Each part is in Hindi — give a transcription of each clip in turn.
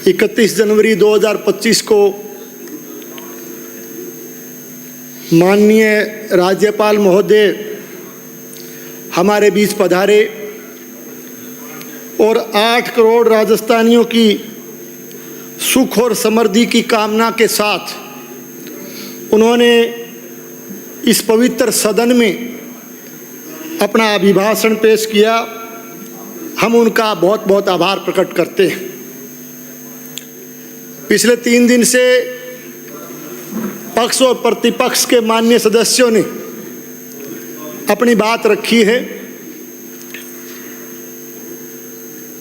31 जनवरी 2025 को माननीय राज्यपाल महोदय हमारे बीच पधारे और 8 करोड़ राजस्थानियों की सुख और समृद्धि की कामना के साथ उन्होंने इस पवित्र सदन में अपना अभिभाषण पेश किया। हम उनका बहुत बहुत आभार प्रकट करते हैं। पिछले 3 दिन से पक्ष और प्रतिपक्ष के माननीय सदस्यों ने अपनी बात रखी है।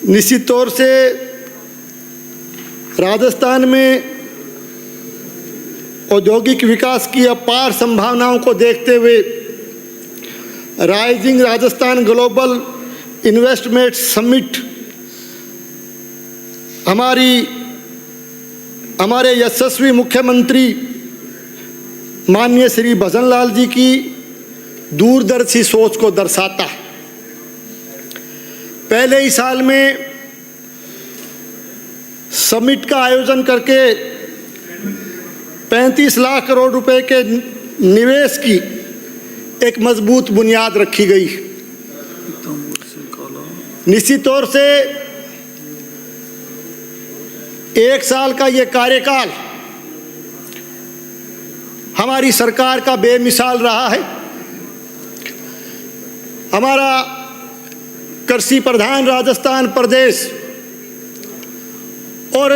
निश्चित तौर से राजस्थान में औद्योगिक विकास की अपार संभावनाओं को देखते हुए rising Rajasthan global investment summit हमारे यशस्वी मुख्यमंत्री माननीय श्री भजनलाल जी की दूरदर्शी सोच को दर्शाता है। पहले ही साल में समिट का आयोजन करके 35 लाख करोड़ रुपए के निवेश की एक मजबूत बुनियाद रखी गई। निश्चित तौर से 1 साल का ये कार्यकाल हमारी सरकार का बेमिसाल रहा है। हमारा कृषि प्रधान राजस्थान प्रदेश और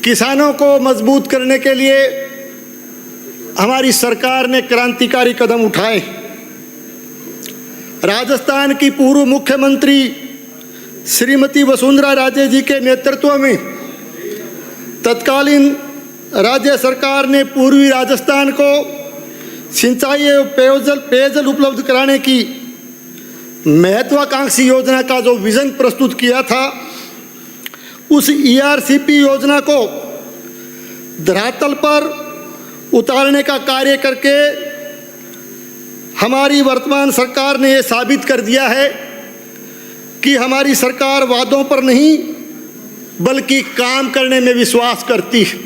किसानों को मजबूत करने के लिए हमारी सरकार ने क्रांतिकारी कदम उठाए। राजस्थान की पूर्व मुख्यमंत्री श्रीमती वसुंधरा राजे जी के नेतृत्व में तत्कालीन राज्य सरकार ने पूर्वी राजस्थान को सिंचाई एवं पेयजल उपलब्ध कराने की महत्वाकांक्षी योजना का जो विजन प्रस्तुत किया था, उस ERCP योजना को धरातल पर उतारने का कार्य करके हमारी वर्तमान सरकार ने यह साबित कर दिया है कि हमारी सरकार वादों पर नहीं बल्कि काम करने में विश्वास करती है।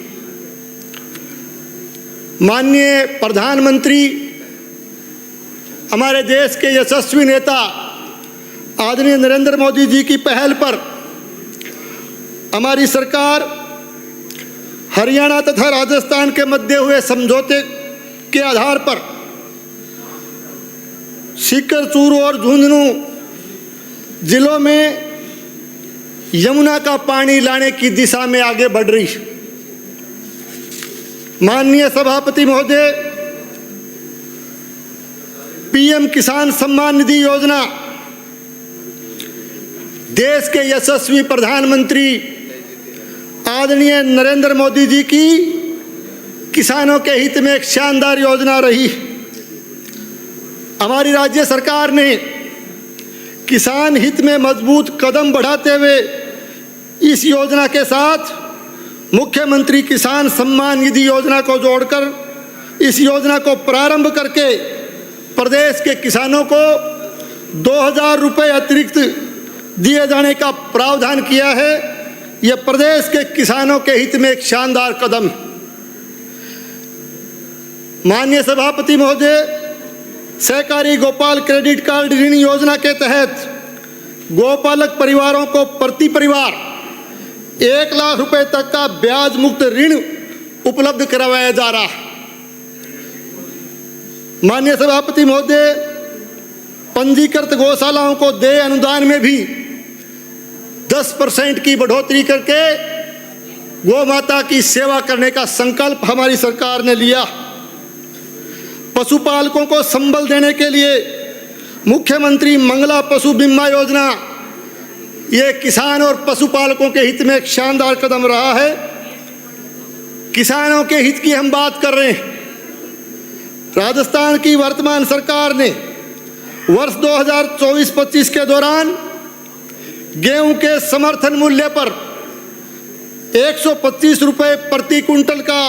माननीय प्रधानमंत्री हमारे देश के यशस्वी नेता आदरणीय नरेंद्र मोदी जी की पहल पर हमारी सरकार हरियाणा तथा राजस्थान के मध्य हुए समझौते के आधार पर सीकर, चूरू और झुंझुनू जिलों में यमुना का पानी लाने की दिशा में आगे बढ़ रही है। माननीय सभापति महोदय, PM किसान सम्मान निधि योजना देश के यशस्वी प्रधानमंत्री आदरणीय नरेंद्र मोदी जी की किसानों के हित में एक शानदार योजना रही। हमारी राज्य सरकार ने किसान हित में मजबूत कदम बढ़ाते हुए इस योजना के साथ मुख्यमंत्री किसान सम्मान निधि योजना को जोड़कर इस योजना को प्रारंभ करके प्रदेश के किसानों को 2000 रुपये अतिरिक्त दिए जाने का प्रावधान किया है। यह प्रदेश के किसानों के हित में एक शानदार कदम। माननीय सभापति महोदय, सहकारी गोपाल क्रेडिट कार्ड ऋण योजना के तहत गोपालक परिवारों को प्रति परिवार 1 लाख रुपए तक का ब्याज मुक्त ऋण उपलब्ध करवाया जा रहा है। माननीय सभापति महोदय, पंजीकृत गौशालाओं को देय अनुदान में भी 10% की बढ़ोतरी करके गौ माता की सेवा करने का संकल्प हमारी सरकार ने लिया। पशुपालकों को संबल देने के लिए मुख्यमंत्री मंगला पशु बीमा योजना ये किसान और पशुपालकों के हित में एक शानदार कदम रहा है। किसानों के हित की हम बात कर रहे हैं। राजस्थान की वर्तमान सरकार ने वर्ष 2024-25 के दौरान गेहूं के समर्थन मूल्य पर 125 रुपये प्रति कुंटल का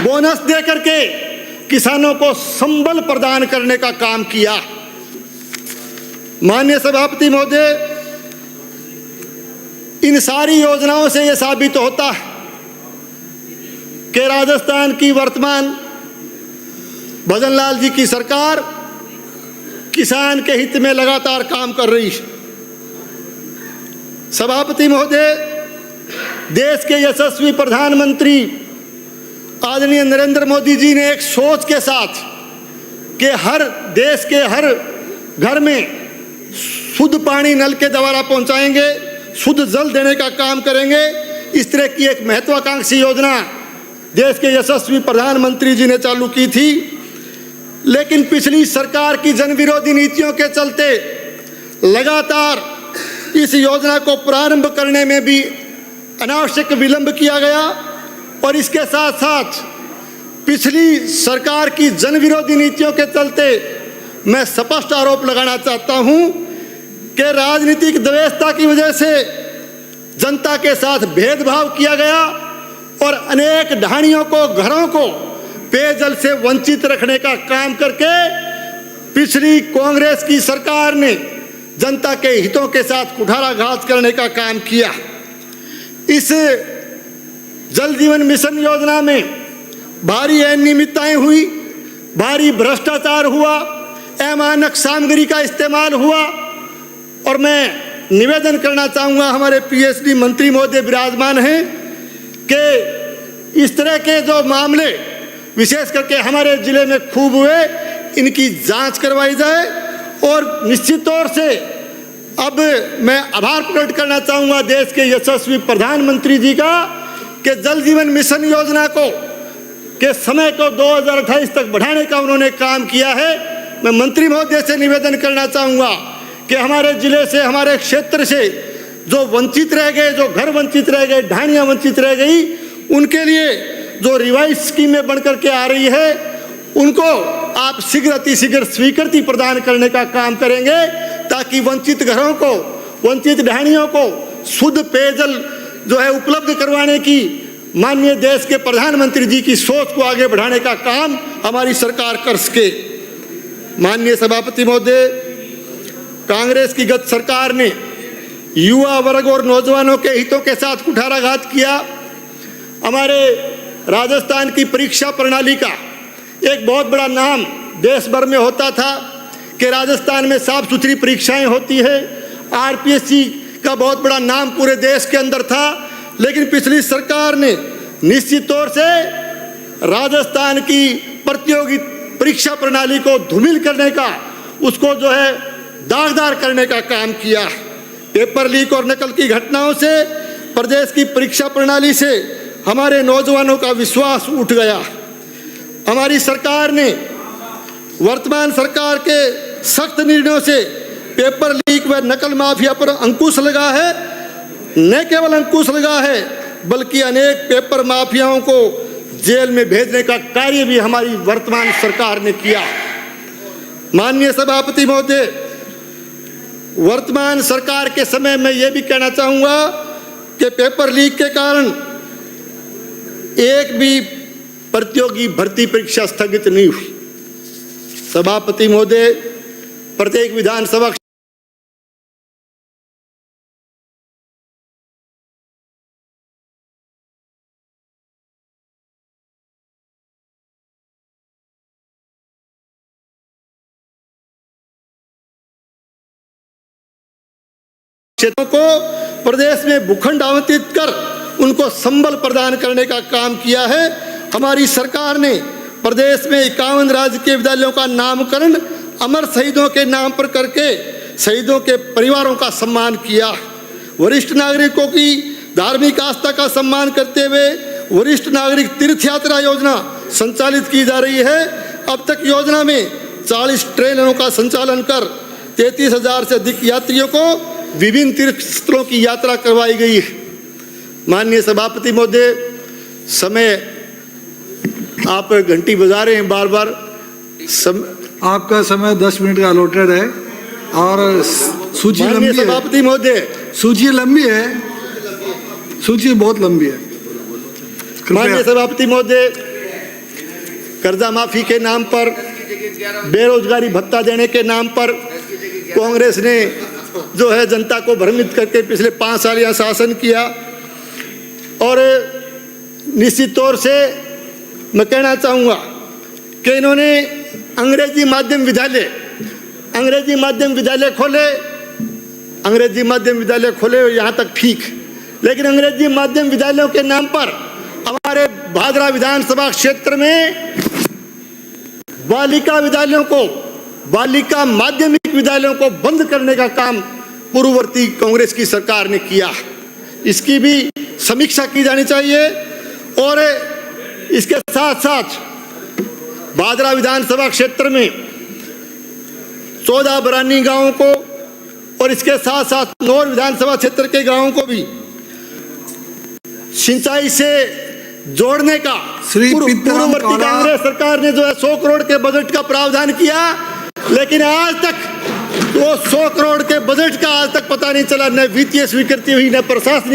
बोनस देकर के किसानों को संबल प्रदान करने का काम किया। माननीय सभापति महोदय, इन सारी योजनाओं से ये साबित होता है कि राजस्थान की वर्तमान भजनलाल जी की सरकार किसान के हित में लगातार काम कर रही है। सभापति महोदय, देश के यशस्वी प्रधानमंत्री आदरणीय नरेंद्र मोदी जी ने एक सोच के साथ कि हर देश के हर घर में शुद्ध पानी नल के द्वारा पहुंचाएंगे, शुद्ध जल देने का काम करेंगे, इस तरह की एक महत्वाकांक्षी योजना देश के यशस्वी प्रधानमंत्री जी ने चालू की थी। लेकिन पिछली सरकार की जनविरोधी नीतियों के चलते लगातार इस योजना को प्रारंभ करने में भी अनावश्यक विलंब किया गया और इसके साथ साथ पिछली सरकार की जनविरोधी नीतियों के चलते मैं स्पष्ट आरोप लगाना चाहता हूं कि राजनीतिक द्वेषता की वजह से जनता के साथ भेदभाव किया गया और अनेक ढाणियों को, घरों को पेयजल से वंचित रखने का काम करके पिछली कांग्रेस की सरकार ने जनता के हितों के साथ कुठाराघात करने का काम किया। इस जल जीवन मिशन योजना में भारी अनियमितताएं हुई, भारी भ्रष्टाचार हुआ, अमानक सामग्री का इस्तेमाल हुआ और मैं निवेदन करना चाहूँगा, हमारे पीएचडी मंत्री महोदय विराजमान हैं, कि इस तरह के जो मामले विशेष करके हमारे जिले में खूब हुए, इनकी जांच करवाई जाए। और निश्चित तौर से अब मैं आभार प्रकट करना चाहूँगा देश के यशस्वी प्रधानमंत्री जी का कि जल जीवन मिशन योजना को के समय को 2028 तक बढ़ाने का उन्होंने काम किया है। मैं मंत्री महोदय से निवेदन करना चाहूँगा कि हमारे जिले से, हमारे क्षेत्र से जो वंचित रह गए, जो घर वंचित रह गए, ढाणियाँ वंचित रह गई, उनके लिए जो रिवाइज स्कीमें बनकर के आ रही है उनको आप शीघ्र अतिशीघ्र स्वीकृति प्रदान करने का काम करेंगे ताकि वंचित घरों को, वंचित ढाणियों को शुद्ध पेयजल जो है उपलब्ध करवाने की माननीय देश के प्रधानमंत्री जी की सोच को आगे बढ़ाने का काम हमारी सरकार कर सके। माननीय सभापति महोदय, कांग्रेस की गत सरकार ने युवा वर्ग और नौजवानों के हितों के साथ कुठाराघात किया। हमारे राजस्थान की परीक्षा प्रणाली का एक बहुत बड़ा नाम देश भर में होता था कि राजस्थान में साफ सुथरी परीक्षाएं होती है, आरपीएससी का बहुत बड़ा नाम पूरे देश के अंदर था। लेकिन पिछली सरकार ने निश्चित तौर से राजस्थान की प्रतियोगी परीक्षा प्रणाली को धूमिल करने का, उसको जो है दागदार करने का काम किया। पेपर लीक और नकल की घटनाओं से प्रदेश की परीक्षा प्रणाली से हमारे नौजवानों का विश्वास उठ गया। हमारी सरकार ने, वर्तमान सरकार के सख्त निर्णयों से पेपर लीक व नकल माफिया पर अंकुश लगा है। न केवल अंकुश लगा है बल्कि अनेक पेपर माफियाओं को जेल में भेजने का कार्य भी हमारी वर्तमान सरकार ने किया। माननीय सभापति महोदय, वर्तमान सरकार के समय में यह भी कहना चाहूँगा कि पेपर लीक के कारण एक भी प्रतियोगी भर्ती परीक्षा स्थगित नहीं हुई। सभापति महोदय, प्रत्येक विधानसभा क्षेत्रों को प्रदेश में भूखंड आवंटित कर उनको संबल प्रदान करने का काम किया है। हमारी सरकार ने प्रदेश में 51 राजकीय विद्यालयों का नामकरण अमर शहीदों के नाम पर करके शहीदों के परिवारों का सम्मान किया। वरिष्ठ नागरिकों की धार्मिक आस्था का सम्मान करते हुए वरिष्ठ नागरिक तीर्थ यात्रा योजना संचालित की जा रही है। अब तक योजना में 40 ट्रेनों का संचालन कर 33,000 से अधिक यात्रियों को विभिन्न तीर्थ स्थलों की यात्रा करवाई गई है। माननीय सभापति महोदय, समय आप घंटी बजा रहे हैं बार बार। आपका समय 10 मिनट का अलॉटेड है और सूची लंबी है। सभापति महोदय, सूची लंबी है, सूची बहुत लंबी है। माननीय सभापति महोदय, कर्जा माफी के नाम पर, बेरोजगारी भत्ता देने के नाम पर कांग्रेस ने जो है जनता को भ्रमित करके पिछले 5 साल यहाँ शासन किया। और निश्चित तौर से मैं कहना चाहूँगा कि इन्होंने अंग्रेजी माध्यम विद्यालय खोले यहाँ तक ठीक, लेकिन अंग्रेजी माध्यम विद्यालयों के नाम पर हमारे भादरा विधानसभा क्षेत्र में बालिका माध्यमिक विद्यालयों को बंद करने का काम पूर्ववर्ती कांग्रेस की सरकार ने किया। इसकी भी समीक्षा की जानी चाहिए। और इसके साथ साथ भादरा विधानसभा क्षेत्र में 14 बरानी गांवों को और इसके साथ साथ नौर विधानसभा क्षेत्र के गांवों को भी सिंचाई से जोड़ने का पूर्ववर्ती कांग्रेस सरकार ने जो है 100 करोड़ के बजट का प्रावधान किया, लेकिन आज तक वो 100 करोड़ के बजट का आज तक पता नहीं चला, न वित्तीय स्वीकृति हुई, न प्रशासनिक